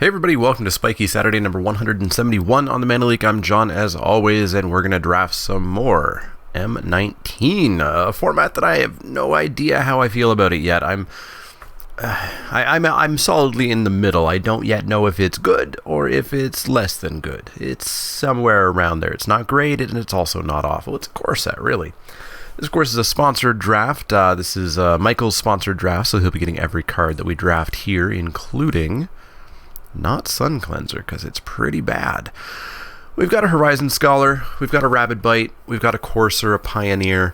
Hey everybody, welcome to Spikey Saturday number 171 on the Mana Leek. I'm John as always, and we're going to draft some more M19, a format that I have no idea how I feel about it yet. I'm solidly in the middle. I don't yet know if it's good or if it's less than good. It's somewhere around there. It's not great and it's also not awful. It's a core set, really. This, of course, is a sponsored draft. This is Michael's sponsored draft, so he'll be getting every card that we draft here, including not Sun Cleanser, because it's pretty bad. We've got a Horizon Scholar, we've got a Rabid Bite, we've got a Courser, a Pioneer,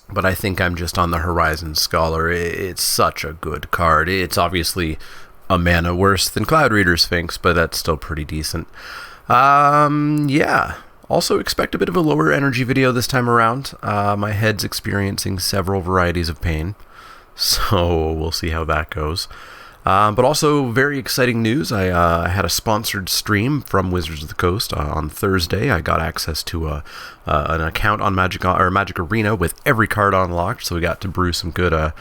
but I think I'm just on the Horizon Scholar. It's such a good card. It's obviously a mana worse than Cloud Reader Sphinx, but that's still pretty decent. Yeah. Also expect a bit of a lower energy video this time around. My head's experiencing several varieties of pain, so we'll see how that goes. But also very exciting news. I had a sponsored stream from Wizards of the Coast on Thursday. I got access to an account on Magic Arena with every card unlocked, so we got to brew some good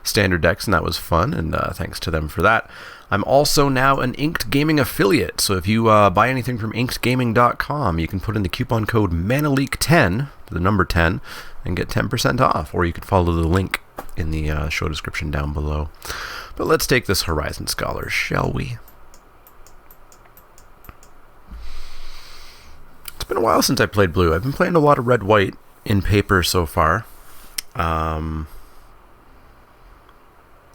standard decks, and that was fun, and thanks to them for that. I'm also now an Inked Gaming affiliate, so if you buy anything from inkedgaming.com, you can put in the coupon code MANALEEK10, the number 10, and get 10% off, or you could follow the link in the show description down below. But let's take this Horizon Scholar, shall we? It's been a while since I played blue. I've been playing a lot of red-white in paper so far. I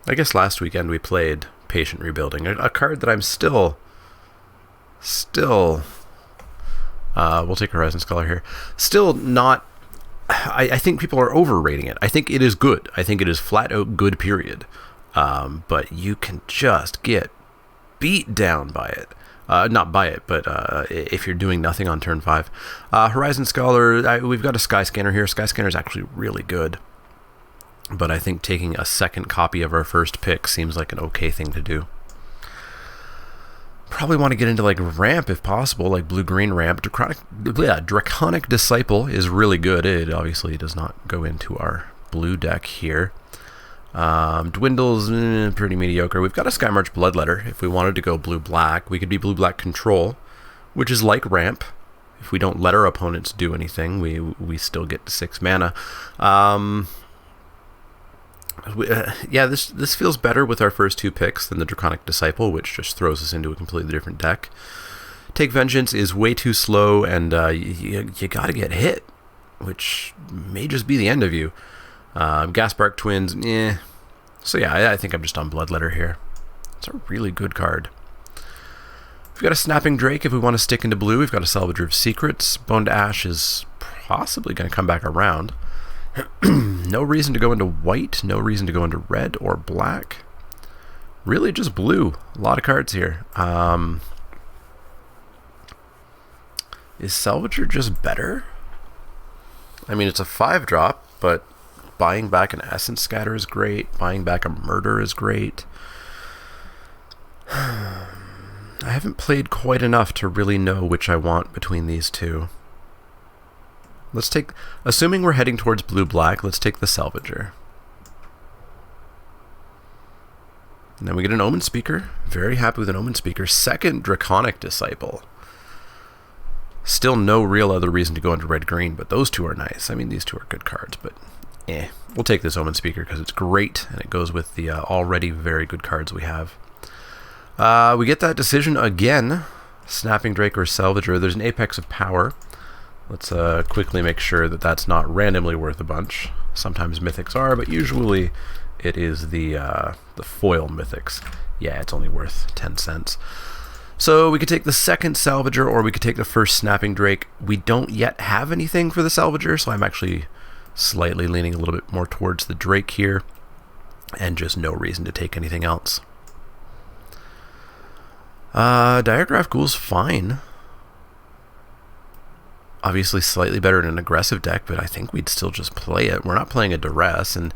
guess last weekend we played Patient Rebuilding, a card that I'm still we'll take Horizon Scholar here. Still not, I think people are overrating it. I think it is good. I think it is flat out good, period. But you can just get beat down by it. Not by it, but if you're doing nothing on turn 5. Horizon Scholar, we've got a Sky Scanner here. Sky Scanner is actually really good. But I think taking a second copy of our first pick seems like an okay thing to do. Probably want to get into like Ramp if possible, like blue-green Ramp. Draconic Disciple is really good. It obviously does not go into our blue deck here. Dwindle's pretty mediocre. We've got a Skymarch Bloodletter. If we wanted to go blue-black, we could be blue-black Control, which is like Ramp. If we don't let our opponents do anything, we still get to 6 mana. Yeah, this feels better with our first 2 picks than the Draconic Disciple, which just throws us into a completely different deck. Take Vengeance is way too slow, and you gotta get hit, which may just be the end of you. Gaspark Twins, So yeah, I think I'm just on Bloodletter here. It's a really good card. We've got a Snapping Drake if we want to stick into blue. We've got a Salvager of Secrets. Bone to Ash is possibly going to come back around. No reason to go into white. No reason to go into red or black. Really just blue. A lot of cards here. Is Salvager just better? I mean, it's a 5-drop, but buying back an Essence Scatter is great. Buying back a Murder is great. I haven't played quite enough to really know which I want between these two. Let's take, assuming we're heading towards blue-black, let's take the Salvager. And then we get an Omen Speaker. Very happy with an Omen Speaker. Second Draconic Disciple. Still no real other reason to go into red-green, but those two are nice. I mean, these two are good cards, but we'll take this Omen Speaker because it's great, and it goes with the already very good cards we have. We get that decision again. Snapping Drake or Salvager. There's an Apex of Power. Let's quickly make sure that that's not randomly worth a bunch. Sometimes mythics are, but usually it is the foil mythics. Yeah, it's only worth 10 cents. So we could take the second Salvager, or we could take the first Snapping Drake. We don't yet have anything for the Salvager, so I'm actually slightly leaning a little bit more towards the Drake here, and just no reason to take anything else. Diagraph Ghoul's fine. Obviously slightly better in an aggressive deck, but I think we'd still just play it. We're not playing a Duress, and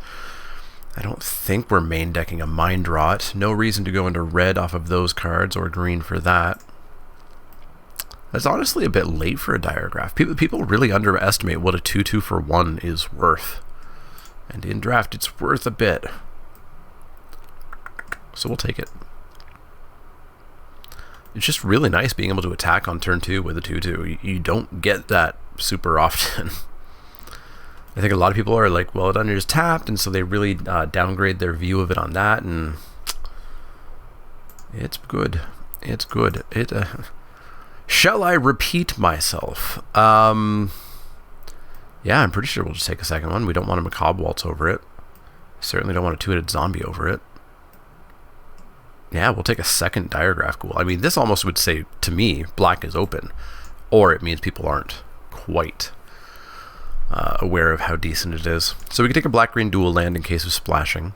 I don't think we're main decking a Mind Rot. No reason to go into red off of those cards, or green for that. That's honestly a bit late for a Diagraph. People really underestimate what a 2/2 for 1 is worth. And in draft, it's worth a bit. So we'll take it. it's just really nice being able to attack on turn 2 with a 2/2. You don't get that super often. I think a lot of people are like, well, it under is tapped, and so they really downgrade their view of it on that, and it's good. It's good. Shall I repeat myself? Yeah, I'm pretty sure we'll just take a second one. We don't want a Macabre Waltz over it. Certainly don't want a two-headed zombie over it. Yeah, we'll take a second Diregraph Ghoul. I mean, this almost would say, to me, black is open. Or it means people aren't quite aware of how decent it is. So we can take a black-green dual land in case of splashing.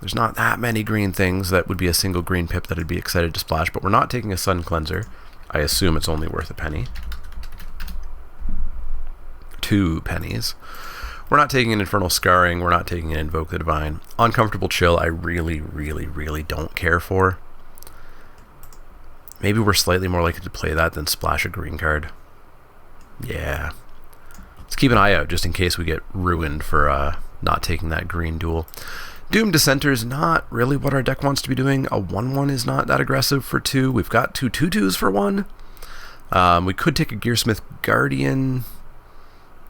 There's not that many green things that would be a single green pip that I'd be excited to splash, but we're not taking a Sun Cleanser. I assume it's only worth a penny. 2 pennies. We're not taking an Infernal Scarring. We're not taking an Invoke the Divine. Uncomfortable Chill, I really, really, really don't care for. Maybe we're slightly more likely to play that than splash a green card. Yeah. Let's keep an eye out just in case we get ruined for not taking that green duel. Doom Dissenter is not really what our deck wants to be doing. A 1/1 is not that aggressive for 2. We've got 2 2/2s for 1. We could take a Gearsmith Guardian.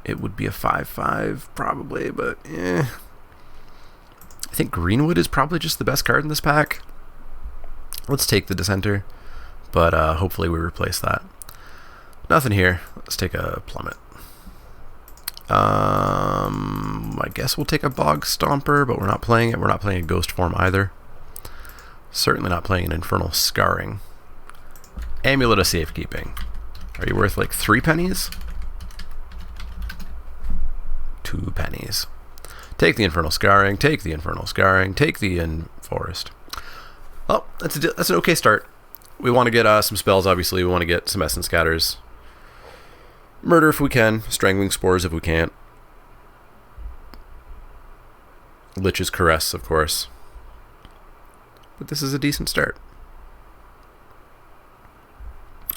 It would be a 5/5 probably, but I think Greenwood is probably just the best card in this pack. Let's take the Dissenter, but hopefully we replace that. Nothing here. Let's take a Plummet. I guess we'll take a Bog Stomper, but we're not playing it. We're not playing a Ghost form either. Certainly not playing an Infernal Scarring. Amulet of Safekeeping. Are you worth like 3 pennies? 2 pennies. Take the Infernal Scarring, take the Infernal Scarring, take the Forest. Oh, that's an okay start. We want to get some spells, obviously. We want to get some Essence Scatters. Murder if we can. Strangling Spores if we can't. Lich's Caress, of course. But this is a decent start.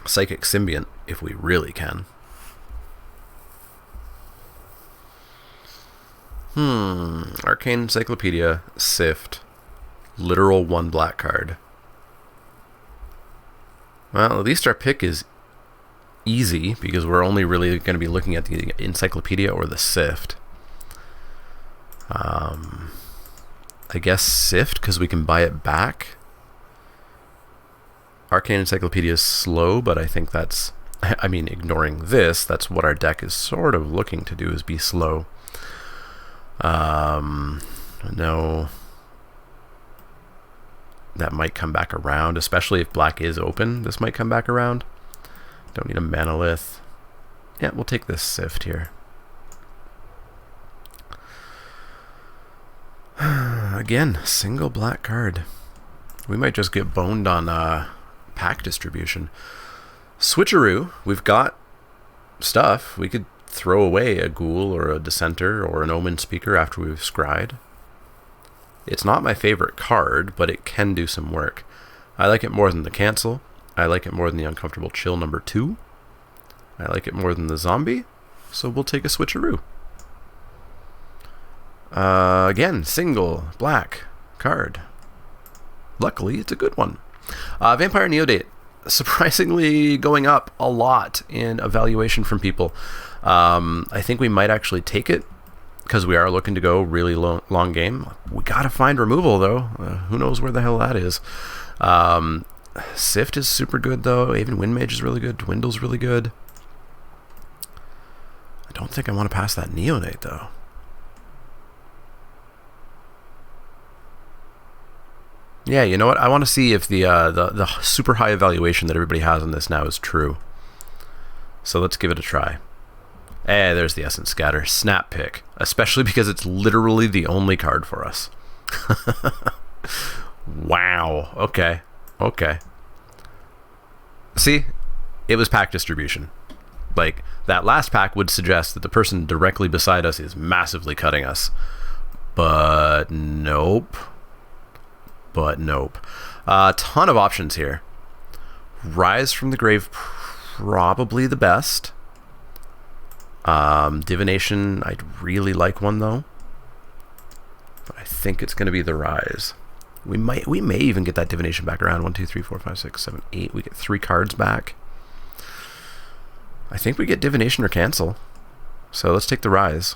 Psychic Symbiont if we really can. Arcane Encyclopedia, Sift, literal 1 black card. Well, at least our pick is easy because we're only really going to be looking at the Encyclopedia or the Sift. I guess Sift because we can buy it back. Arcane Encyclopedia is slow, but I think that's, I mean, ignoring this, that's what our deck is sort of looking to do, is be slow. No. That might come back around, especially if black is open. This might come back around. Don't need a Manalith. Yeah, we'll take this Sift here. Again, single black card. We might just get boned on pack distribution. Switcheroo. We've got stuff. We could throw away a Ghoul or a Dissenter or an Omen Speaker after we've scryed. It's not my favorite card, but it can do some work. I like it more than the Cancel. I like it more than the Uncomfortable Chill number 2. I like it more than the Zombie, so we'll take a Switcheroo. Again, single black card. Luckily, it's a good one. Vampire Neodate. Surprisingly going up a lot in evaluation from people. I think we might actually take it because we are looking to go really long game. We gotta find removal though. Who knows where the hell that is. Sift is super good though. Even Windmage is really good. Dwindle's really good. I don't think I want to pass that Neonate though. Yeah, you know what? I want to see if the super high evaluation that everybody has on this now is true. So let's give it a try. There's the Essence Scatter. Snap Pick. Especially because it's literally the only card for us. Wow. Okay. Okay. See? It was pack distribution. Like, that last pack would suggest that the person directly beside us is massively cutting us. But nope. A ton of options here. Rise from the Grave, probably the best. Divination, I'd really like one though. But I think it's going to be the Rise. We may even get that divination back around. 1, 2, 3, 4, 5, 6, 7, 8. We get 3 cards back. I think we get divination or cancel. So let's take the rise.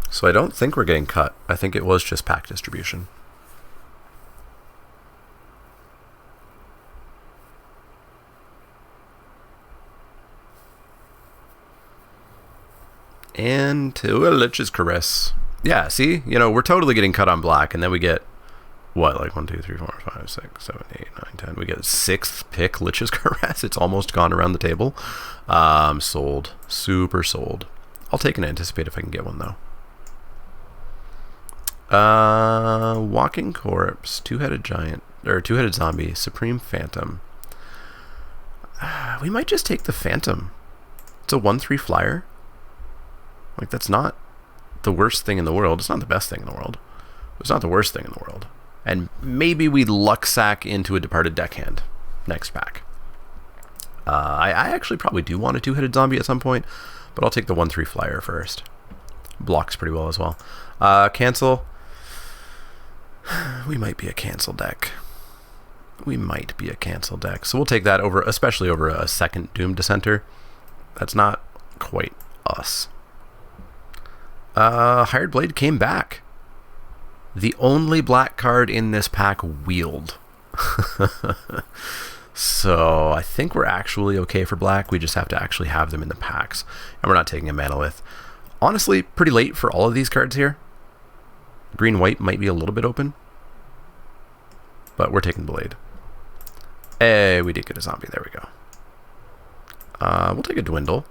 So I don't think we're getting cut. I think it was just pack distribution. And to a Lich's Caress. Yeah, see? You know, we're totally getting cut on black, and then we get, what, like 1, 2, 3, 4, 5, 6, 7, 8, 9, 10. We get 6th pick Lich's Caress. It's almost gone around the table. Sold. Super sold. I'll take an Anticipate if I can get one, though. Walking Corpse, Two-Headed Giant, or Two-Headed Zombie, Supreme Phantom. We might just take the Phantom. It's a 1/3 flyer. Like, that's not the worst thing in the world. It's not the best thing in the world. It's not the worst thing in the world. And maybe we luck sack into a Departed Deckhand next pack. I actually probably do want a Two-Headed Zombie at some point, but I'll take the 1/3 flyer first. Blocks pretty well as well. Cancel. We might be a cancel deck. We might be a cancel deck. So we'll take that over, especially over a second Doom Dissenter. That's not quite us. Hired Blade came back. The only black card in this pack wheeled. So I think we're actually okay for black. We just have to actually have them in the packs. And we're not taking a Manolith. Honestly, pretty late for all of these cards here. Green-white might be a little bit open. But we're taking Blade. Hey, we did get a zombie. There we go. We'll take a Dwindle.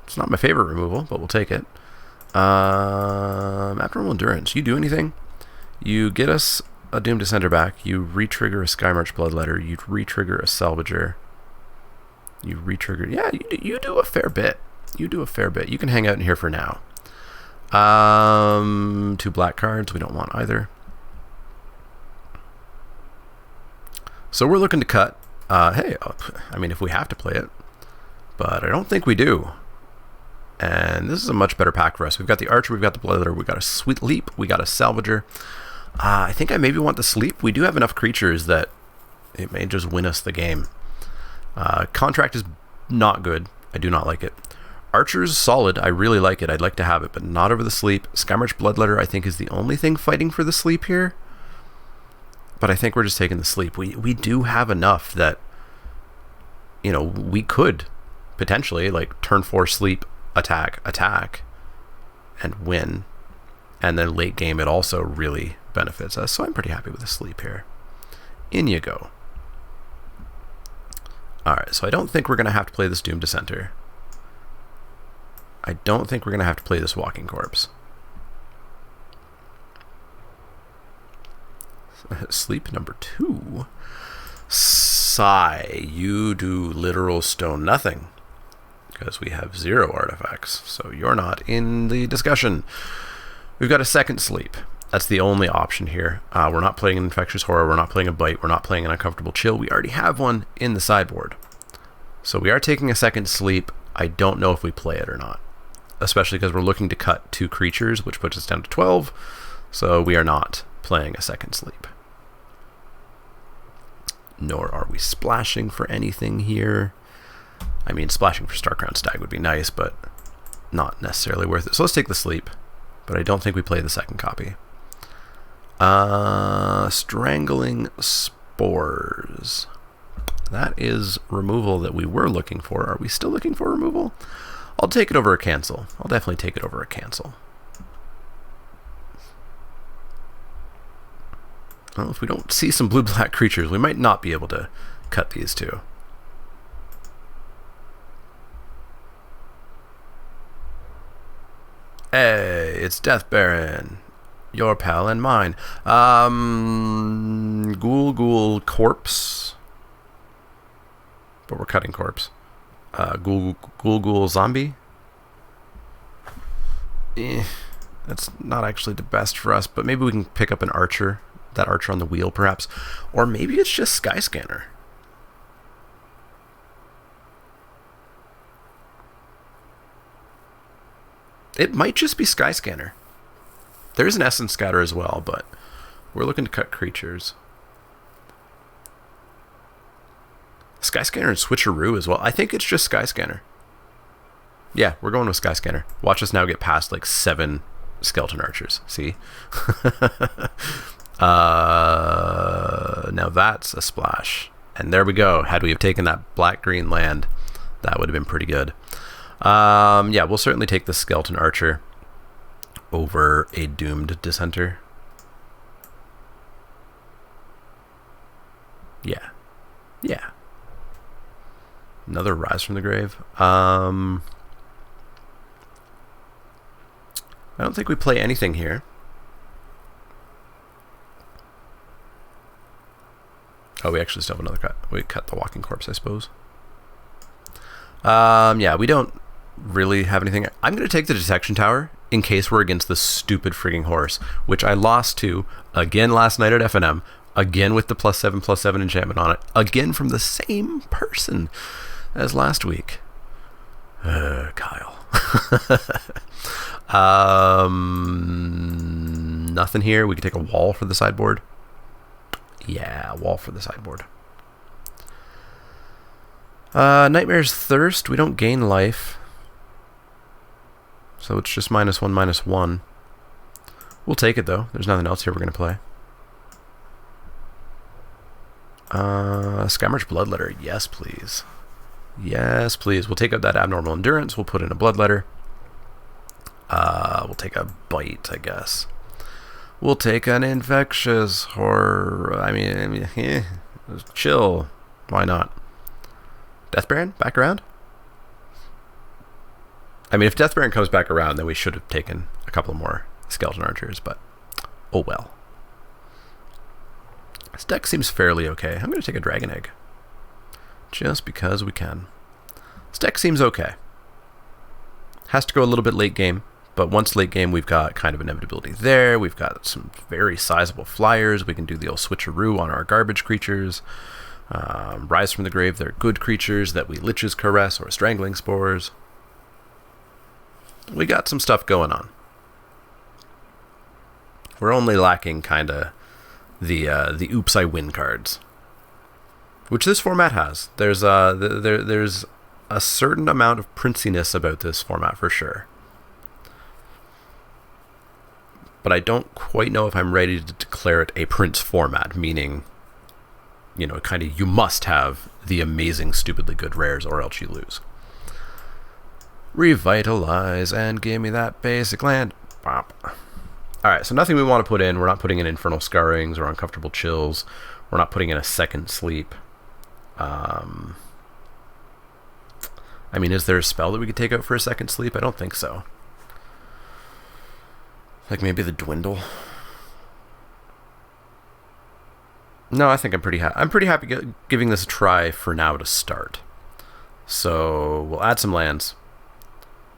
It's not my favorite removal, but we'll take it. Abnormal Endurance. You do anything? You get us a Doom Dissenter back. You re-trigger a Skymarch Bloodletter. You re-trigger a Salvager. You re-trigger... Yeah, you do a fair bit. You do a fair bit. You can hang out in here for now. 2 black cards. We don't want either. So we're looking to cut. Hey, I mean, if we have to play it. But I don't think we do. And this is a much better pack for us. We've got the Archer, we've got the Bloodletter, we've got a Sweet Leap, we got a Salvager. I think I maybe want the Sleep. We do have enough creatures that it may just win us the game. Contract is not good. I do not like it. Archer's solid. I really like it. I'd like to have it, but not over the Sleep. Skymarch Bloodletter, I think, is the only thing fighting for the Sleep here. But I think we're just taking the Sleep. We do have enough that, you know, we could potentially, like, turn 4 Sleep, attack, and win. And then late game, it also really benefits us. So I'm pretty happy with the Sleep here. In you go. Alright, so I don't think we're going to have to play this Doom Dissenter. I don't think we're going to have to play this Walking Corpse. Sleep number 2. Sigh. You do literal stone nothing. Because we have 0 artifacts. So you're not in the discussion. We've got a second Sleep. That's the only option here. We're not playing an Infectious Horror. We're not playing a Bite. We're not playing an Uncomfortable Chill. We already have one in the sideboard. So we are taking a second Sleep. I don't know if we play it or not. Especially because we're looking to cut 2 creatures, which puts us down to 12. So we are not playing a second Sleep. Nor are we splashing for anything here. I mean, splashing for Starcrown Stag would be nice, but not necessarily worth it. So let's take the Sleep. But I don't think we play the second copy. Strangling Spores. That is removal that we were looking for. Are we still looking for removal? I'll take it over a cancel. I'll definitely take it over a cancel. Well, if we don't see some blue-black creatures, we might not be able to cut these 2. Hey, it's Death Baron. Your pal and mine. Ghoul Corpse. But we're cutting Corpse. Ghoul Zombie. That's not actually the best for us, but maybe we can pick up an Archer. That Archer on the wheel, perhaps. Or maybe it's just Skyscanner. It might just be Skyscanner. There's an Essence Scatter as well, but we're looking to cut creatures. Skyscanner and Switcheroo as well. I think it's just Skyscanner. Yeah, we're going with Skyscanner. Watch us now get past like 7 Skeleton Archers. See? Now that's a splash. And there we go. Had we have taken that black-green land, that would have been pretty good. Yeah, we'll certainly take the Skeleton Archer over a Doomed Dissenter. Yeah. Yeah. Another Rise from the Grave. I don't think we play anything here. Oh, we actually still have another cut. We cut the Walking Corpse, I suppose. Yeah, we don't really have anything. I'm going to take the Detection Tower in case we're against the stupid frigging horse, which I lost to again last night at FNM, again with the +7/+7 enchantment on it, again from the same person as last week. Kyle. Nothing here. We could take a wall for the sideboard. Yeah, wall for the sideboard. Nightmare's Thirst. We don't gain life. So it's just -1/-1. We'll take it, though. There's nothing else here we're going to play. Skymarch Bloodletter. Yes, please. Yes, please. We'll take out that Abnormal Endurance. We'll put in a Bloodletter. We'll take a Bite, I guess. We'll take an Infectious Horror. I mean, chill. Why not? Death Baron? Back around? I mean, if Death Baron comes back around, then we should have taken a couple more Skeleton Archers, but oh well. This deck seems fairly okay. I'm going to take a Dragon Egg. Just because we can. This deck seems okay. Has to go a little bit late game, but once late game, we've got kind of inevitability there. We've got some very sizable flyers. We can do the old switcheroo on our garbage creatures. Rise from the Grave, they're good creatures that we Lich's Caress or Strangling Spores. We got some stuff going on. We're only lacking kind of the oops I win cards, which this format has. There's a certain amount of princiness about this format for sure. But I don't quite know if I'm ready to declare it a Prince format, meaning, you know, kind of you must have the amazing, stupidly good rares or else you lose. Revitalize and give me that basic land. Bop. Alright, so nothing we want to put in. We're not putting in Infernal Scarrings or Uncomfortable Chills. We're not putting in a Second Sleep. I mean, is there a spell that we could take out for a Second Sleep? I don't think so. Like maybe the Dwindle. No, I think I'm pretty happy giving this a try for now to start. So we'll add some lands.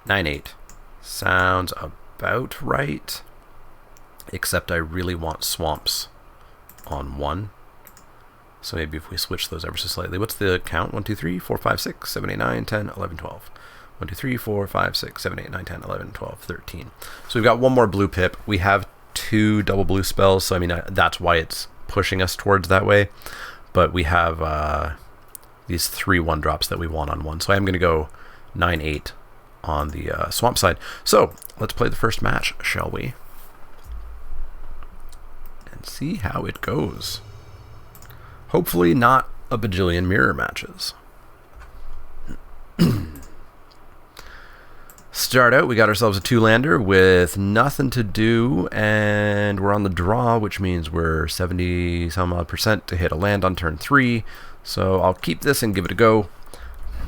9/8 sounds about right. Except I really want swamps on 1. So maybe if we switch those ever so slightly. What's the count? 1, 2, 3, 4, 5, 6, 7, 8, 9, 10, 11, 12. 1, 2, 3, 4, 5, 6, 7, 8, 9, 10, 11, 12, 13. So we've got one more blue pip. We have 2 double blue spells. So I mean, that's why it's pushing us towards that way. But we have these 3 1-drops that we want on 1. So I'm going to go 9/8 on the swamp side. So let's play the first match, shall we? And see how it goes. Hopefully not a bajillion mirror matches. Start out, we got ourselves a 2-lander with nothing to do, and we're on the draw, which means we're 70-some-odd% to hit a land on turn 3. So I'll keep this and give it a go,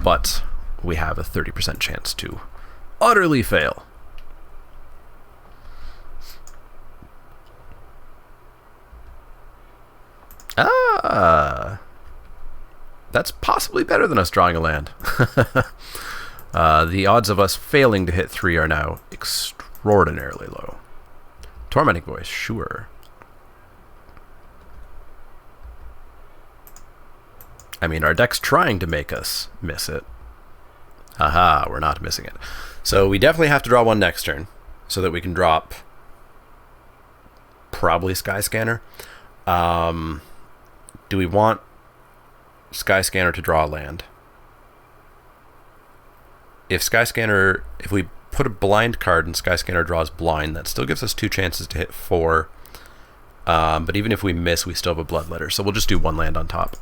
but we have a 30% chance to utterly fail. That's possibly better than us drawing a land. The odds of us failing to hit 3 are now extraordinarily low. Tormenting Voice, sure. I mean, our deck's trying to make us miss it. Haha, we're not missing it. So we definitely have to draw one next turn so that we can drop probably Sky Scanner. Do we want Sky Scanner to draw a land? If we put a blind card and Sky Scanner draws blind, that still gives us 2 chances to hit 4. But even if we miss, we still have a Bloodletter. So we'll just do 1 land on top.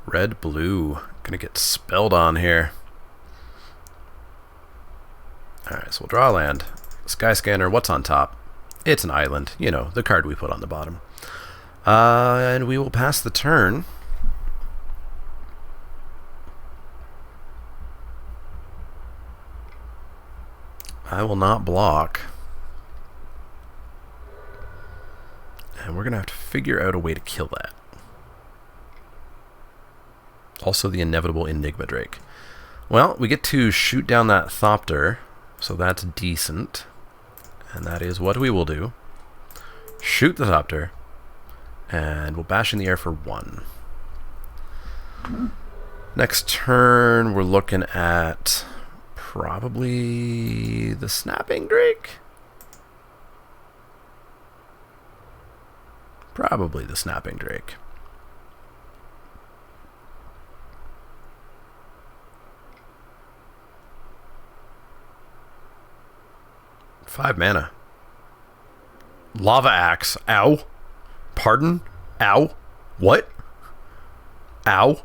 Red, blue. Gonna get spelled on here. Alright, so we'll draw a land. Sky Scanner, what's on top? It's an island. You know, the card we put on the bottom. And we will pass the turn. I will not block. And we're going to have to figure out a way to kill that. Also the inevitable Enigma Drake. Well, we get to shoot down that Thopter, so that's decent. And that is what we will do. Shoot the Thopter, and we'll bash in the air for 1. Next turn, we're looking at probably the Snapping Drake. Probably the Snapping Drake. Five mana. Lava Axe. Ow. Pardon? Ow. What? Ow.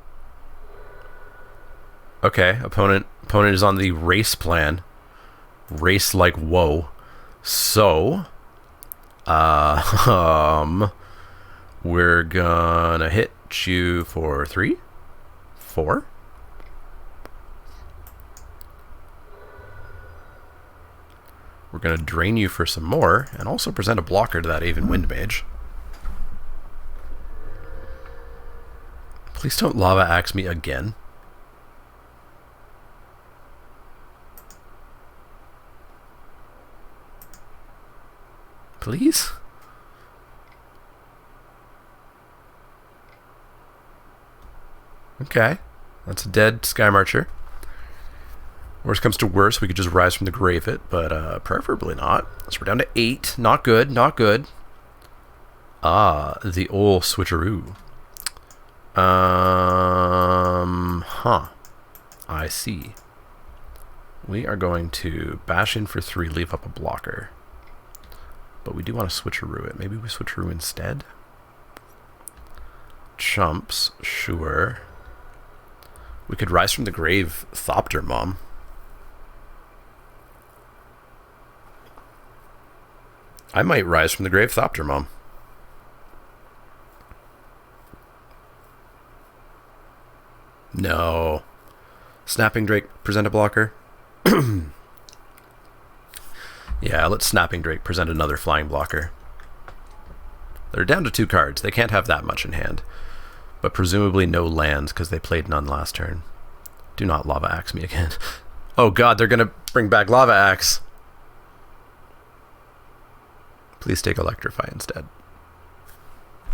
Okay, opponent is on the race plan. Race like whoa. So, we're gonna hit you for 3? 4? We're going to drain you for some more, and also present a blocker to that Aven Wind Mage. Please don't Lava Axe me again. Please? Okay. That's a dead Sky Marcher. Worst comes to worst, we could just rise from the grave it, but preferably not. So we're down to 8. Not good, not good. Ah, the old switcheroo. I see. We are going to bash in for 3, leave up a blocker. But we do want to switcheroo it. Maybe we switcheroo instead? Chumps, sure. We could rise from the grave Thopter, Mom. I might rise from the grave Thopter, Mom. No. Snapping Drake, present a blocker. Yeah, let's Snapping Drake present another flying blocker. They're down to 2 cards. They can't have that much in hand. But presumably no lands because they played none last turn. Do not Lava Axe me again. Oh god, they're going to bring back Lava Axe. Please take Electrify instead.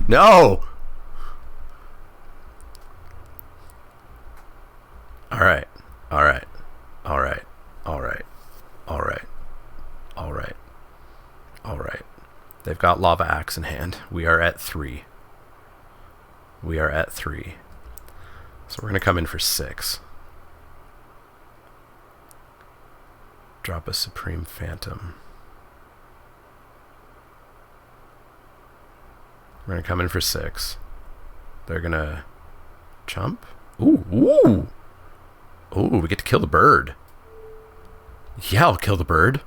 No! Alright. Alright. Alright. Alright. Alright. Alright. Alright. They've got Lava Axe in hand. We are at 3. We are at 3. So we're going to come in for 6. Drop a Supreme Phantom. We're going to come in for 6. They're going to chump. Ooh, ooh. Ooh, we get to kill the bird. Yeah, I'll kill the bird.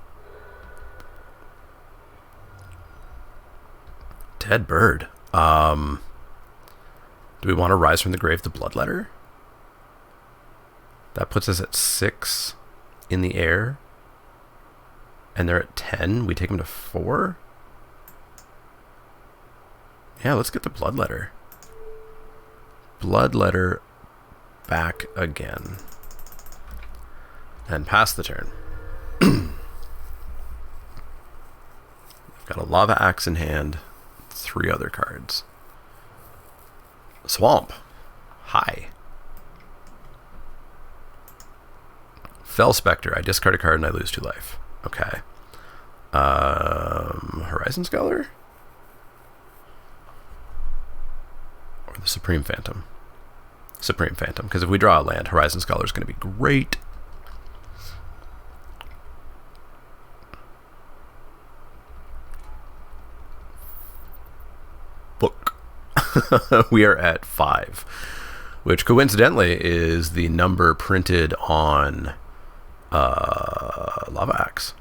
Dead bird. Do we want to rise from the grave the Bloodletter? That puts us at 6 in the air. And they're at 10. We take them to 4. Yeah, let's get the Bloodletter. Bloodletter back again. And pass the turn. Got a Lava Axe in hand. 3 other cards. Swamp. Hi. Fell Spectre. I discard a card and I lose 2 life. Okay. Horizon Sculler? Or the Supreme Phantom? Supreme Phantom. Because if we draw a land, Horizon Scholar is going to be great. Book. We are at 5, which coincidentally is the number printed on Lava Axe.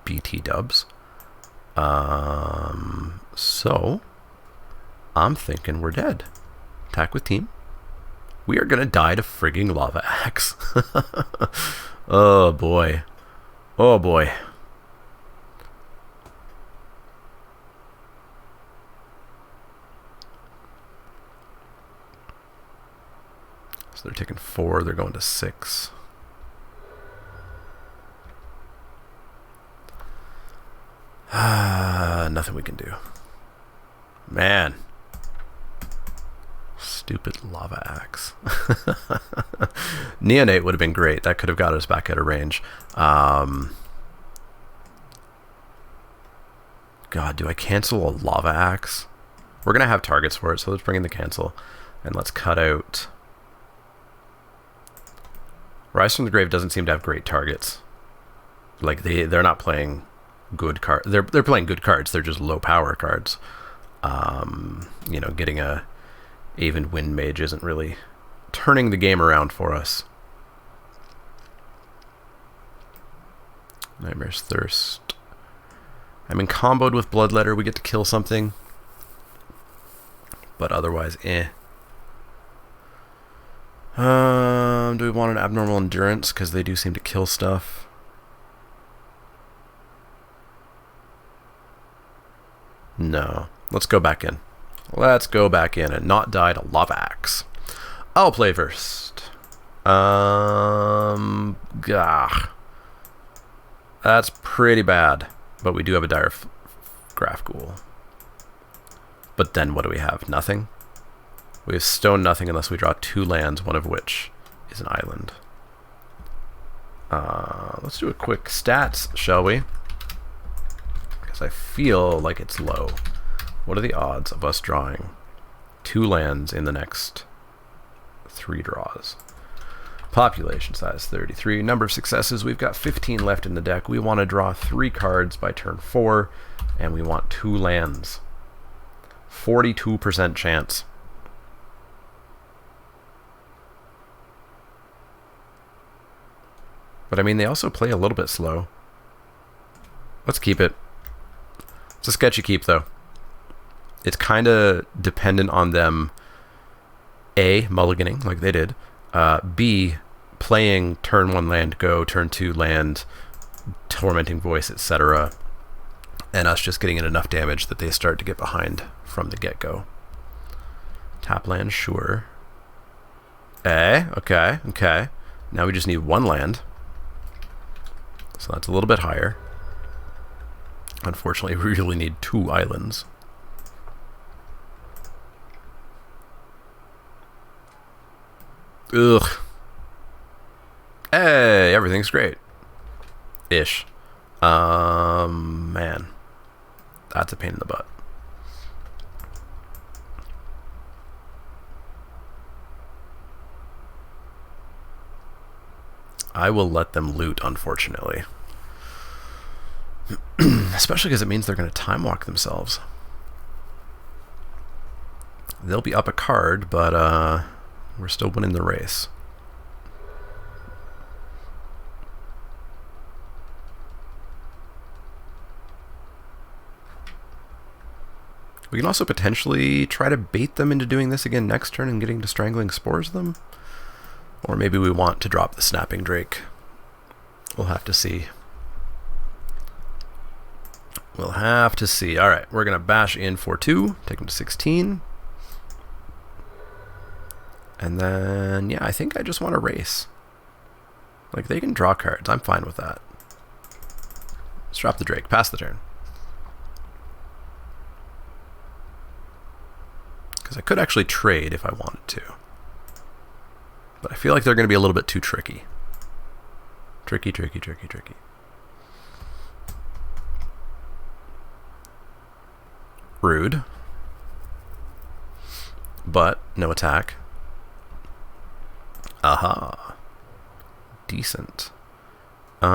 BT dubs. So I'm thinking we're dead. Attack with team. We are gonna die to frigging Lava Axe. Oh boy. Oh boy. So they're taking 4, they're going to 6. Nothing we can do. Man. Stupid Lava Axe. Neonate would have been great. That could have got us back out of range. God, do I cancel a Lava Axe? We're going to have targets for it, so let's bring in the cancel. And let's cut out... Rise from the Grave doesn't seem to have great targets. Like, they're not playing good cards. They're playing good cards. They're just low power cards. You know, getting a Aven Wind Mage isn't really turning the game around for us. Nightmare's Thirst. I mean, comboed with Bloodletter, we get to kill something. But otherwise, eh. Do we want an Abnormal Endurance? Because they do seem to kill stuff. No. Let's go back in. Let's go back in and not die to Lava Axe. I'll play first. Gah. That's pretty bad. But we do have a Dire Graph Ghoul. But then what do we have? Nothing? We have Stone nothing unless we draw 2 lands, one of which is an island. Let's do a quick stats, shall we? Because I feel like it's low. What are the odds of us drawing 2 lands in the next 3 draws? Population size 33. Number of successes, we've got 15 left in the deck. We want to draw 3 cards by turn 4, and we want 2 lands. 42% chance. But I mean, they also play a little bit slow. Let's keep it. It's a sketchy keep, though. It's kind of dependent on them, A, mulliganing, like they did, B, playing turn 1 land, go, turn 2 land, Tormenting Voice, etc., and us just getting in enough damage that they start to get behind from the get-go. Tap land, sure. Okay, okay. Now we just need 1 land. So that's a little bit higher. Unfortunately, we really need 2 islands. Ugh. Hey, everything's great. Ish. Man. That's a pain in the butt. I will let them loot, unfortunately. Especially because it means they're going to time walk themselves. They'll be up a card, but we're still winning the race. We can also potentially try to bait them into doing this again next turn and getting to Strangling Spores them. Or maybe we want to drop the Snapping Drake. We'll have to see. We'll have to see. Alright, we're going to bash in for 2. Take them to 16. And then, yeah, I think I just want to race. Like, they can draw cards. I'm fine with that. Let's drop the Drake. Pass the turn. Because I could actually trade if I wanted to. But I feel like they're going to be a little bit too tricky. Tricky. Rude. But no attack. Aha. Decent. Yeah,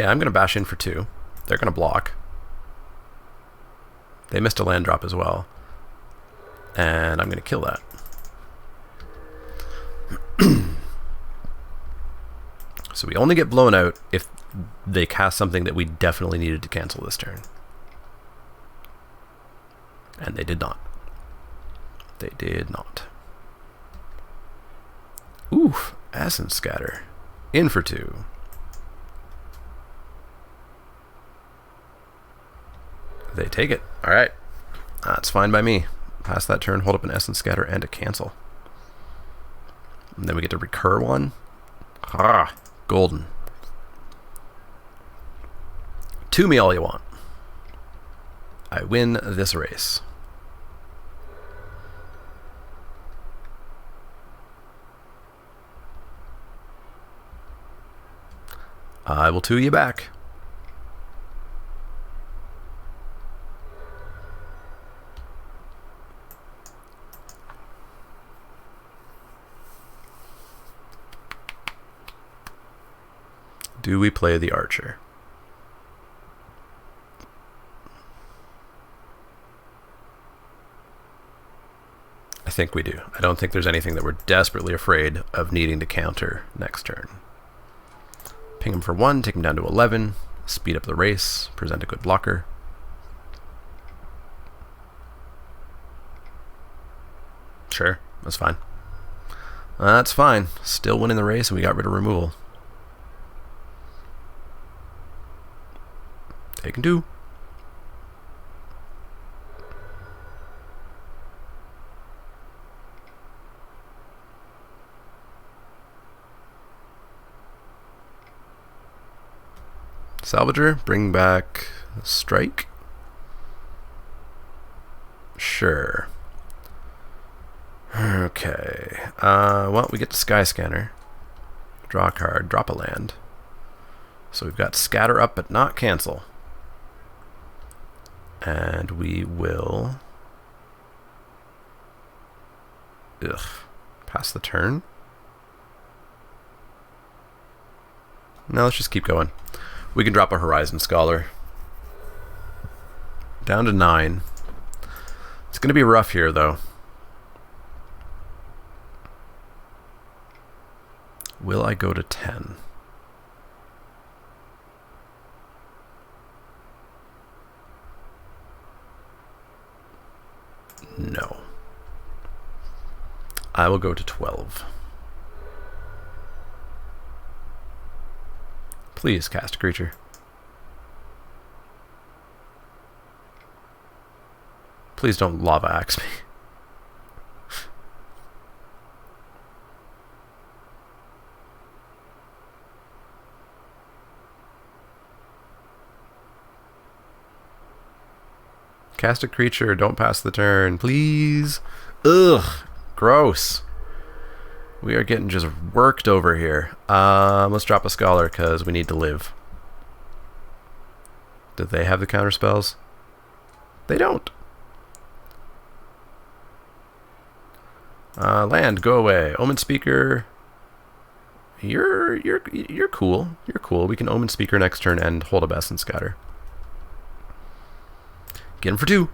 I'm going to bash in for 2. They're going to block. They missed a land drop as well. And I'm going to kill that. So we only get blown out if they cast something that we definitely needed to cancel this turn. And they did not. They did not. Oof. Essence Scatter. In for 2. They take it. Alright. That's fine by me. Pass that turn, hold up an Essence Scatter, and a cancel. And then we get to recur one. Ah, golden. 2 me all you want. I win this race. I will 2 you back. Do we play the Archer? I think we do. I don't think there's anything that we're desperately afraid of needing to counter next turn. Ping him for 1, take him down to 11, speed up the race, present a good blocker. Sure, that's fine. That's fine. Still winning the race, and we got rid of removal. Taking 2. Salvager, bring back Strike. Sure. Okay. Well, we get to Sky Scanner. Draw a card, drop a land. So we've got Scatter up, but not cancel. And we will... pass the turn? No, let's just keep going. We can drop a Horizon Scholar. Down to 9. It's going to be rough here, though. Will I go to 10? No. I will go to 12. Please cast a creature. Please don't Lava Axe me. Cast a creature, don't pass the turn, please. Ugh, gross. We are getting just worked over here. Let's drop a Scholar because we need to live. Do they have the counter spells? They don't. Land, go away. Omen Speaker. You're cool. You're cool. We can Omen Speaker next turn and hold a Essence Scatter. Get him for 2.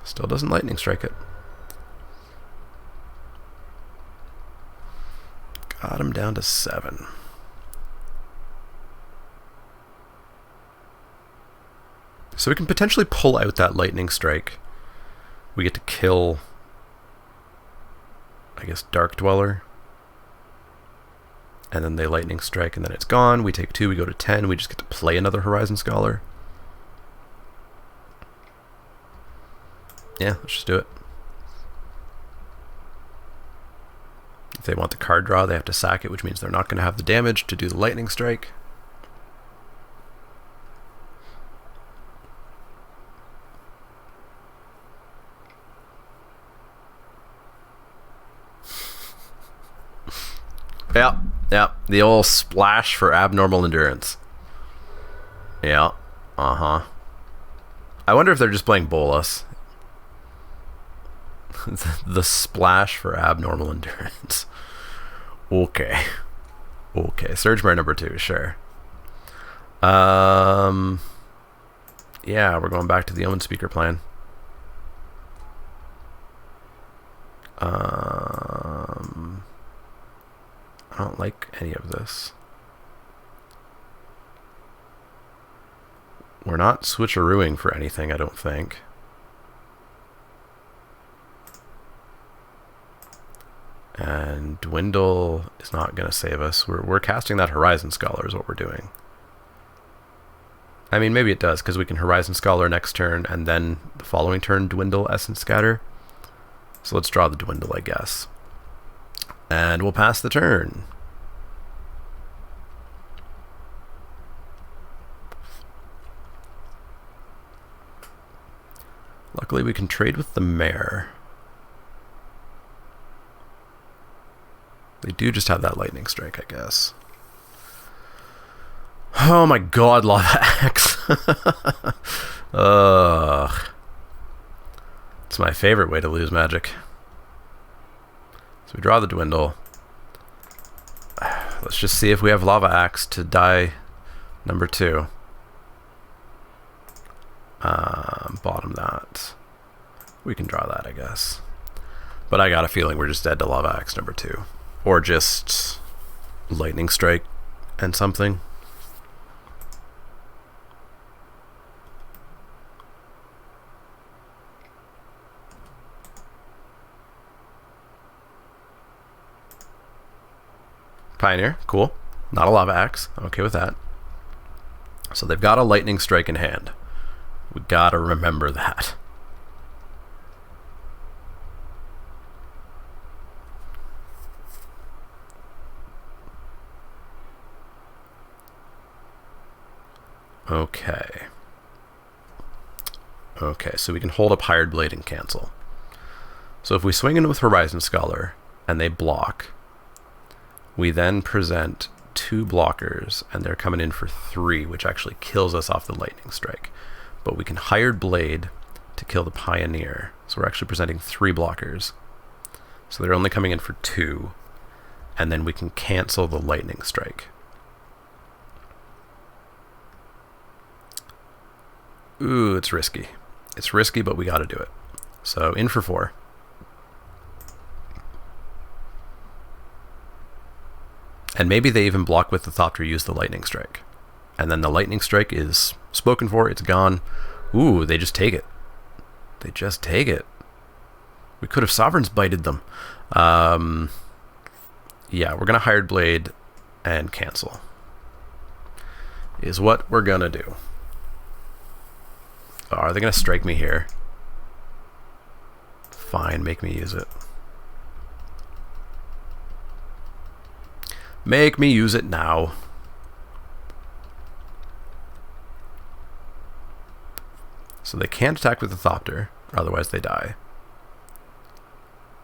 Still doesn't Lightning Strike it. Got him down to 7. So we can potentially pull out that Lightning Strike. We get to kill, I guess, Dark Dweller. And then they Lightning Strike, and then it's gone. We take 2, we go to 10. We just get to play another Horizon Scholar. Yeah, let's just do it. If they want the card draw, they have to sack it, which means they're not going to have the damage to do the lightning strike. Yeah, the old splash for abnormal endurance. Yeah, I wonder if they're just playing Bolas. The splash for abnormal endurance. Okay, Surge Mare number 2, sure. Yeah, we're going back to the Omen Speaker plan. I don't like any of this. We're not switcherooing for anything, I don't think. And Dwindle is not going to save us. We're casting that Horizon Scholar is what we're doing. I mean, maybe it does, because we can Horizon Scholar next turn, and then the following turn Dwindle, Essence Scatter. So let's draw the Dwindle, I guess. And we'll pass the turn. Luckily, we can trade with the Mare. They do just have that Lightning Strike, I guess. Oh my god, Lava Axe. Ugh. It's my favorite way to lose Magic. So we draw the Dwindle. Let's just see if we have Lava Axe to die number 2. Bottom that. We can draw that, I guess. But I got a feeling we're just dead to Lava Axe number 2. Or just Lightning Strike and something. Pioneer, cool. Not a Lava Axe. I'm okay with that. So they've got a Lightning Strike in hand. We gotta remember that. Okay. Okay, so we can hold up Hired Blade and cancel. So if we swing in with Horizon Scholar and they block, we then present 2 blockers, and they're coming in for 3, which actually kills us off the Lightning Strike. But we can Hired Blade to kill the Pioneer. So we're actually presenting 3 blockers. So they're only coming in for 2, and then we can cancel the Lightning Strike. Ooh, it's risky. It's risky, but we gotta do it. So in for 4. And maybe they even block with the Thopter use the Lightning Strike. And then the Lightning Strike is spoken for, it's gone. Ooh, they just take it. They just take it. We could have Sovereign's Bited them. Yeah, we're gonna Hired Blade and cancel. Is what we're gonna do. Oh, are they gonna strike me here? Fine, make me use it. Make me use it now. So they can't attack with the Thopter, or otherwise they die.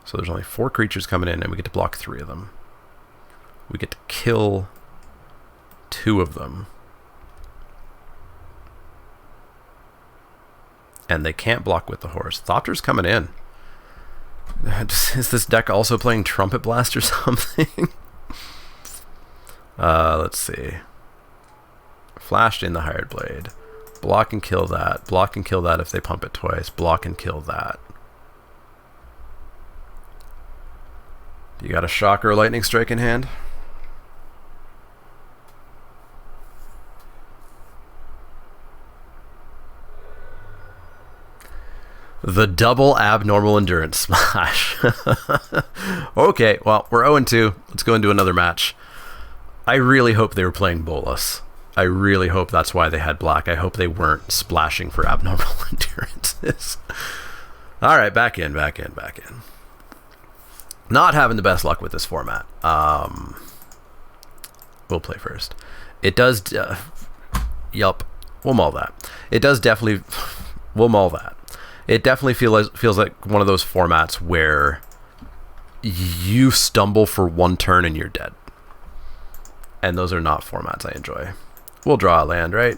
So there's only 4 creatures coming in, and we get to block 3 of them. We get to kill 2 of them. And they can't block with the horse. Thopter's coming in. Is this deck also playing Trumpet Blast or something? Let's see. Flashed in the Hired Blade. Block and kill that. Block and kill that if they pump it twice. Block and kill that. You got a Shock or a Lightning Strike in hand? The double abnormal endurance smash. Okay, well, we're 0-2. Let's go into another match. I really hope they were playing Bolas. I really hope that's why they had black. I hope they weren't splashing for abnormal endurances. Alright, back in. Not having the best luck with this format. We'll play first. It does... yup. We'll mull that. It does definitely... We'll mull that. It definitely feels like one of those formats where you stumble for one turn and you're dead. And those are not formats I enjoy. We'll draw a land, right?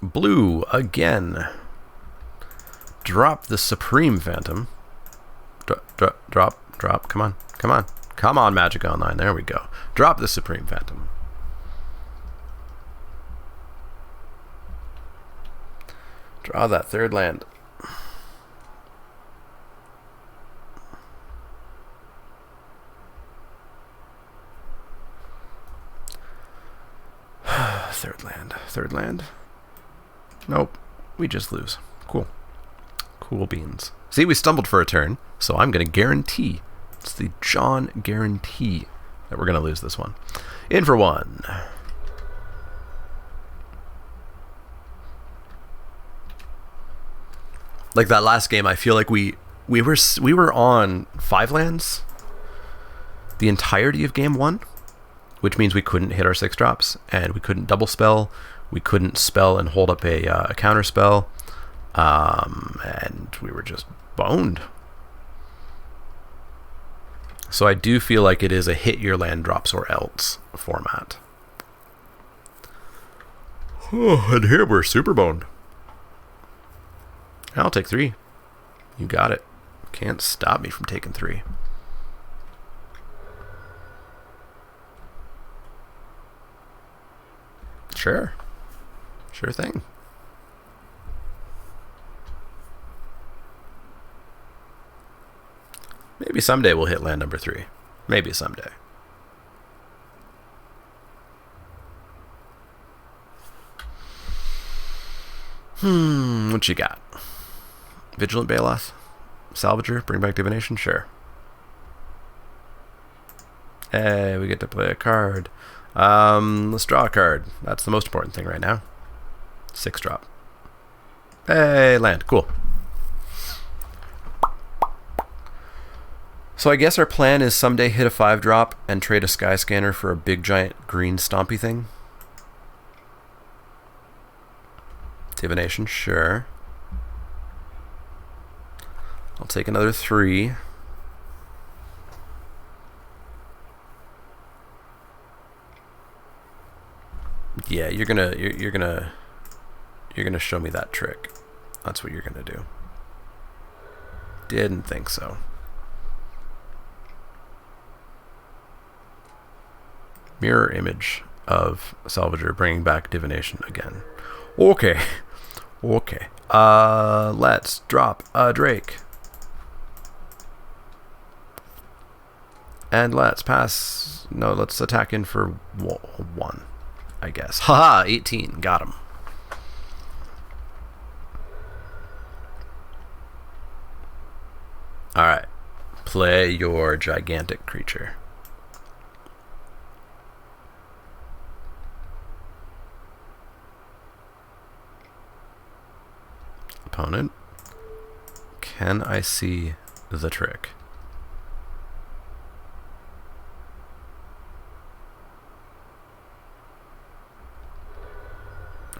Blue again. Drop the Supreme Phantom. Drop. Come on. Come on, Magic Online. There we go. Drop the Supreme Phantom. Draw that third land. Third land. Nope. We just lose. Cool. Cool beans. See, we stumbled for a turn, so I'm going to guarantee. It's the John guarantee that we're going to lose this one. In for one. Like that last game, I feel like we were on 5 lands the entirety of game 1, which means we couldn't hit our 6 drops, and we couldn't double spell, we couldn't spell and hold up a counter spell, and we were just boned. So I do feel like it is a hit your land drops or else format. Oh, and here we're super boned. I'll take 3. You got it. Can't stop me from taking 3. Sure. Sure thing. Maybe someday we'll hit land number 3. Maybe someday. What you got? Vigilant Baloth? Salvager? Bring back Divination? Sure. Hey, we get to play a card. Let's draw a card. That's the most important thing right now. 6 drop. Hey, land. Cool. So I guess our plan is someday hit a 5 drop and trade a Sky Scanner for a big giant green stompy thing. Divination, sure. I'll take another 3. Yeah, you're gonna show me that trick. That's what you're gonna do. Didn't think so. Mirror image of Salvager bringing back Divination again. Okay. Okay. Let's drop a Drake. And let's pass... No, let's attack in for 1, I guess. Haha, 18. Got him. Alright. Play your gigantic creature. Opponent. Can I see the trick?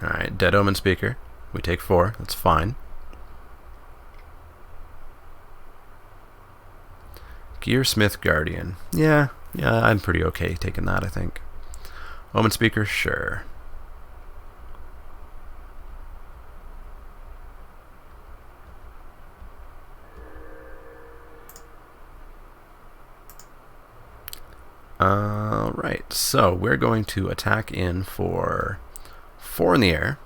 Alright, Dead Omen Speaker. We take 4. That's fine. Gearsmith Guardian. Yeah, I'm pretty okay taking that, I think. Omen Speaker, sure. Alright, so we're going to attack in for 4 in the air.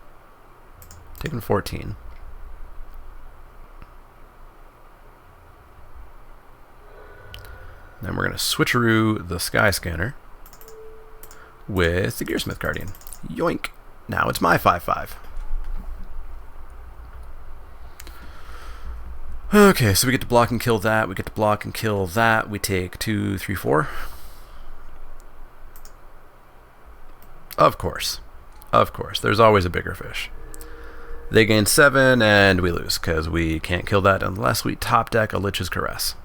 Taking 14. Then we're going to switcheroo the Sky Scanner with the Gearsmith Guardian. Yoink! Now it's my 5/5. Okay, so we get to block and kill that. We get to block and kill that. We take 2, 3, 4. Of course. Of course. There's always a bigger fish. They gain 7, and we lose, because we can't kill that unless we top deck a Lich's Caress.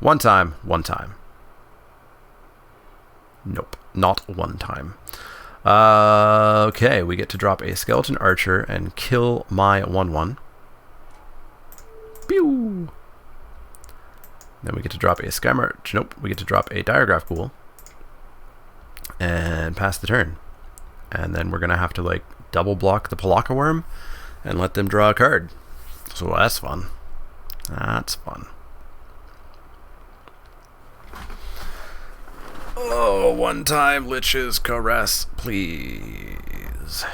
One time. Nope, not one time. Okay, we get to drop a Skeleton Archer and kill my 1/1. Pew! Then we get to drop a Sky March. Nope, we get to drop a Diregraph Pool. And pass the turn. And then we're going to have to, like, double block the Palaka Worm and let them draw a card. So that's fun. That's fun. Oh, one time Lich's Caress, please.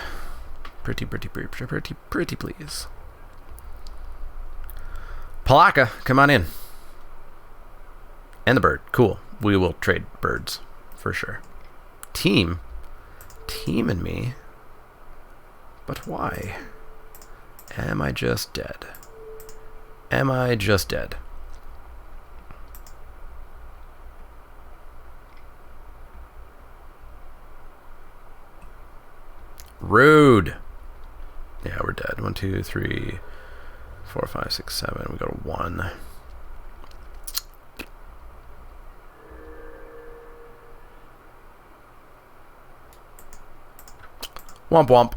Pretty please. Palaka, come on in. And the bird. Cool. We will trade birds, for sure. Team and me. But why? Am I just dead? Am I just dead? Rude. Yeah, we're dead. 1, 2, 3, 4, 5, 6, 7. We go to 1. Womp womp.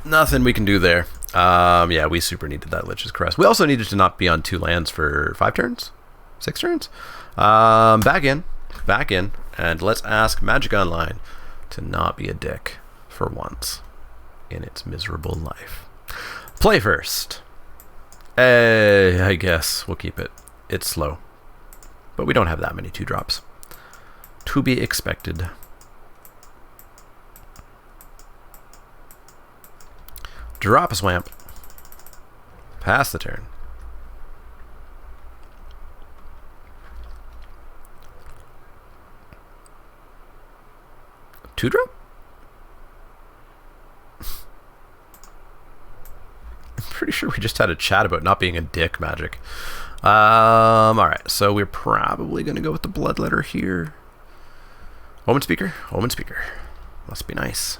Nothing we can do there. Yeah, we super needed that Lich's Caress. We also needed to not be on 2 lands for 5 turns? 6 turns? Back in. And let's ask Magic Online to not be a dick for once in its miserable life. Play first. I guess we'll keep it. It's slow. But we don't have that many 2-drops. To be expected. Drop a Swamp. Pass the turn. Two drop? I'm pretty sure we just had a chat about not being a dick, Magic. Alright, so we're probably going to go with the Bloodletter here. Omen Speaker? Omen Speaker. Must be nice.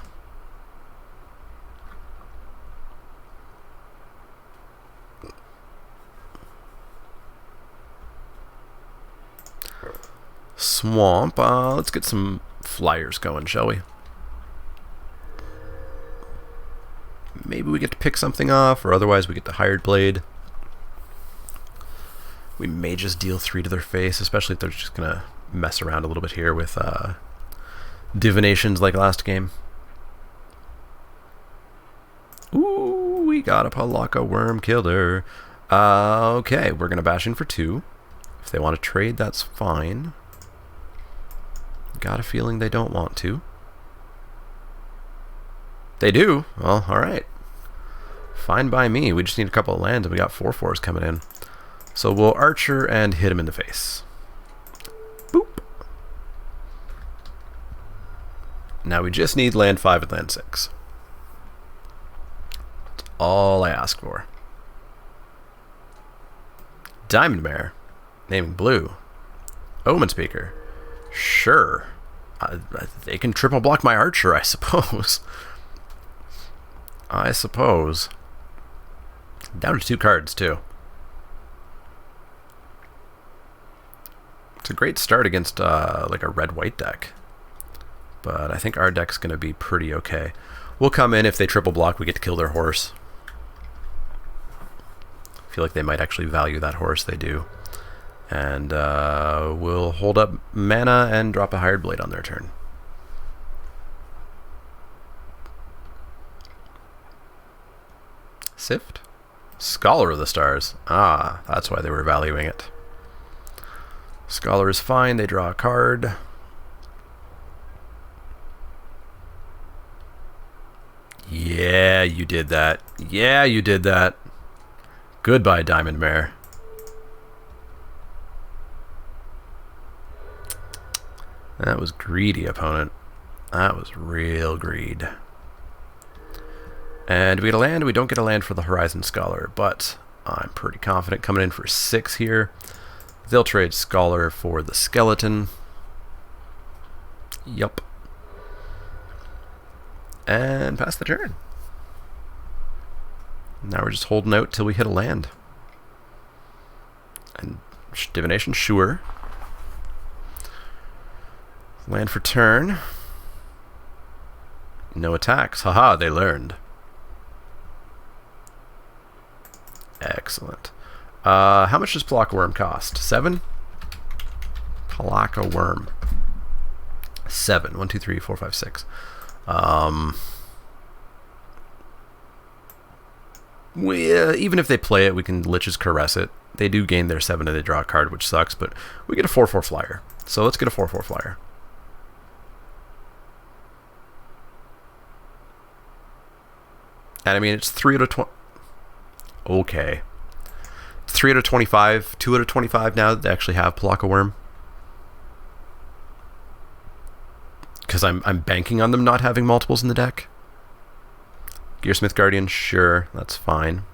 Swamp. Let's get some flyers going, shall we? Maybe we get to pick something off, or otherwise we get the Hired Blade. We may just deal 3 to their face, especially if they're just going to mess around a little bit here with divinations like last game. Ooh, we got a Palaka Worm Killer. Okay, we're going to bash in for 2. If they want to trade, that's fine. Got a feeling they don't want to. They do? Well, alright. Fine by me. We just need a couple of lands and we got 4/4s coming in. So we'll Archer and hit him in the face. Boop. Now we just need land 5 and land 6. That's all I ask for. Diamond Mare. Naming blue. Omen Speaker. Sure. They can triple block my Archer, I suppose. I suppose. Down to 2 cards, too. It's a great start against like a red-white deck. But I think our deck's going to be pretty okay. We'll come in. If they triple block, we get to kill their horse. I feel like they might actually value that horse. They do. And we'll hold up mana and drop a Hired Blade on their turn. Sift? Scholar of the Stars. Ah, that's why they were valuing it. Scholar is fine. They draw a card. Yeah, you did that. Yeah, you did that. Goodbye, Diamond Mare. That was greedy, opponent. That was real greed. And we get a land. We don't get a land for the Horizon Scholar, but I'm pretty confident coming in for 6 here. They'll trade Scholar for the Skeleton. Yup. And pass the turn. Now we're just holding out till we hit a land. And divination, sure. Land for turn. No attacks. Haha, they learned. Excellent. How much does Palaka Worm cost? 7? Palaka Worm. 7. 1, 2, 3, 4, 5, 6. Even if they play it, we can Lich's Caress it. They do gain their 7 and they draw a card, which sucks, but we get a 4/4 flyer. So let's get a 4/4 flyer. And I mean, it's 3 out of 20. Okay. 3 out of 25, 2 out of 25 now that they actually have Palaka Worm. Because I'm banking on them not having multiples in the deck. Gearsmith Guardian, sure, that's fine.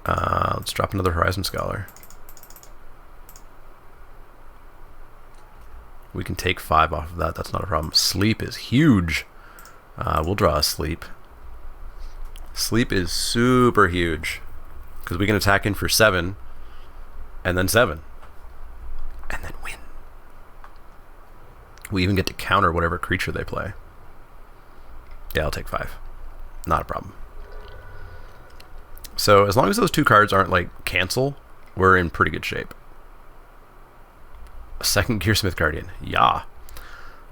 Let's drop another Horizon Scholar. We can take 5 off of that, that's not a problem. Sleep is huge. We'll draw a Sleep. Sleep is super huge. Because we can attack in for 7, and then 7. And then win. We even get to counter whatever creature they play. Yeah, I'll take 5. Not a problem. So as long as those 2 cards aren't like cancel, we're in pretty good shape. A second Gearsmith Guardian. Yeah.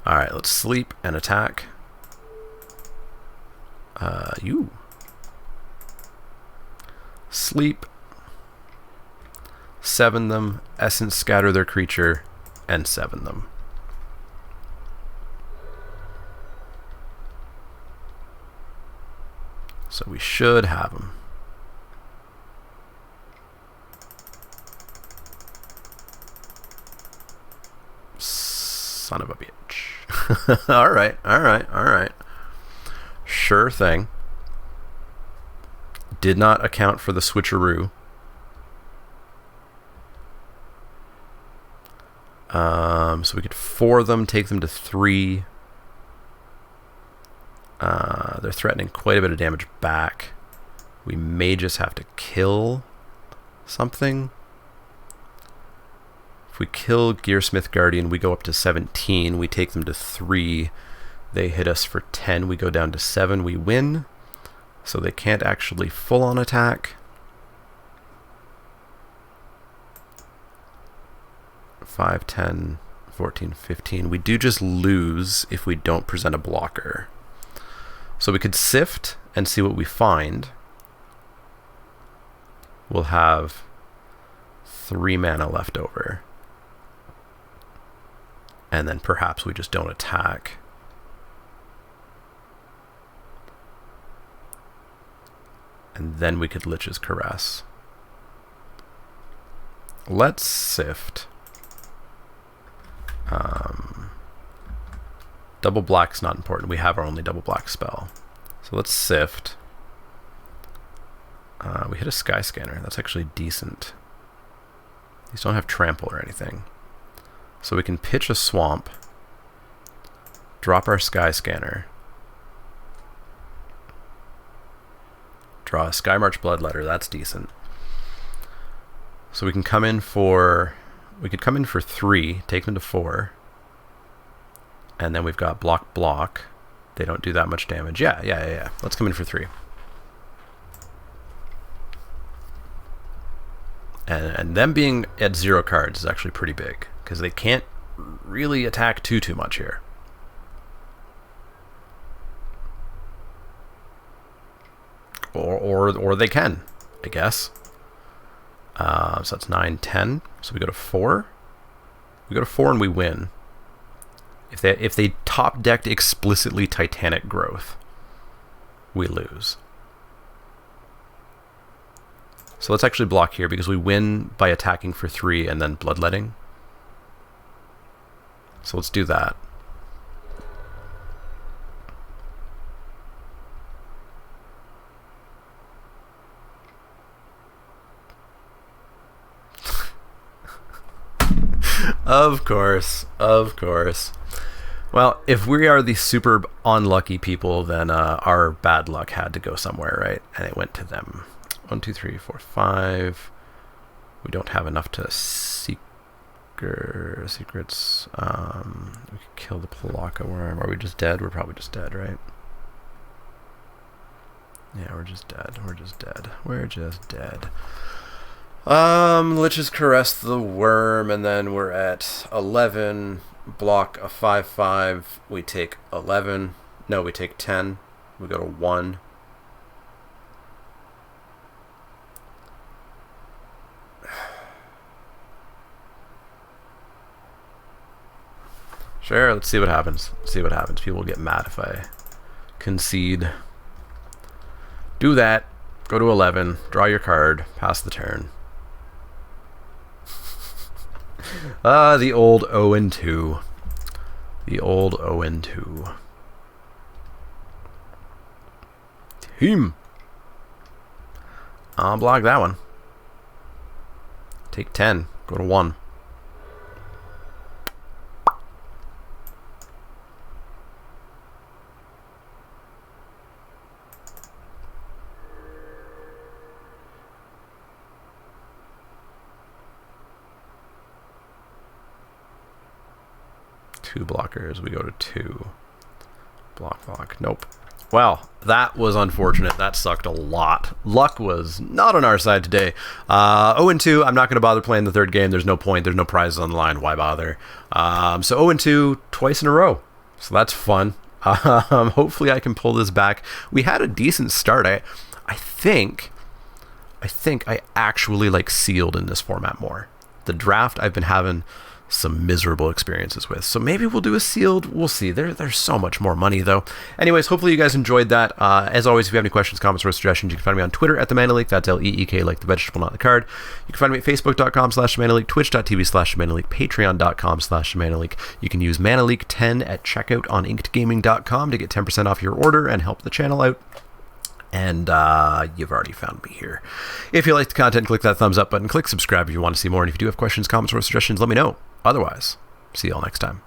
Alright, let's sleep and attack. You. Sleep. 7 them. Essence scatter their creature. And 7 them. So we should have them. Son of a bitch. Alright, alright, alright. Sure thing. Did not account for the switcheroo. So we could 4 them, take them to 3. They're threatening quite a bit of damage back. We may just have to kill something. If we kill Gearsmith Guardian, we go up to 17. We take them to 3. They hit us for 10. We go down to 7. We win. So they can't actually full-on attack. 5, 10, 14, 15. We do just lose if we don't present a blocker. So we could sift and see what we find. We'll have 3 mana left over. And then perhaps we just don't attack. And then we could Lich's Caress. Let's sift. Double black's not important. We have our only double black spell. So let's sift. We hit a Sky Scanner. That's actually decent. These don't have trample or anything. So we can pitch a swamp. Drop our Sky Scanner. Draw a Skymarch Bloodletter. That's decent. So we can come in for... We could come in for 3, take them to 4. And then we've got block, block. They don't do that much damage. Yeah. Let's come in for 3. And them being at 0 cards is actually pretty big. Because they can't really attack too much here. Or they can, I guess. So that's 9, 10. So we go to 4. We go to 4 and we win. If they top decked explicitly Titanic Growth, we lose. So let's actually block here because we win by attacking for 3 and then bloodletting. So let's do that. Of course. Well, if we are the super unlucky people, then our bad luck had to go somewhere, right? And it went to them. 1, 2, 3, 4, 5. We don't have enough to secrets. We could kill the Palaka worm. Are we just dead? We're probably just dead, right? Yeah, we're just dead. We're just dead. We're just dead. Let's just caress the worm, and then we're at 11. Block a 5/5. We take 11. No, we take 10. We go to 1. Sure, let's see what happens. See what happens. People will get mad if I concede. Do that. Go to 11. Draw your card. Pass the turn. The old 0-2. The old 0-2. Team. I'll block that one. Take 10. Go to 1. Two blockers. We go to 2. Block. Nope. Well, that was unfortunate. That sucked a lot. Luck was not on our side today. 0-2. I'm not going to bother playing the third game. There's no point. There's no prizes on the line. Why bother? So 0-2 twice in a row. So that's fun. Hopefully I can pull this back. We had a decent start. I think I actually like sealed in this format more. The draft I've been having some miserable experiences with. So maybe we'll do a sealed. We'll see. There's so much more money, though. Anyways, hopefully you guys enjoyed that. As always, if you have any questions, comments, or suggestions, you can find me on Twitter at @TheManaLeek. That's Leek, like the vegetable, not the card. You can find me at Facebook.com/TheManaLeek, Twitch.tv/TheManaLeek, Patreon.com/TheManaLeek. You can use ManaLeek10 at checkout on InkedGaming.com to get 10% off your order and help the channel out. And you've already found me here. If you like the content, click that thumbs up button. Click subscribe if you want to see more. And if you do have questions, comments, or suggestions, let me know. Otherwise, see you all next time.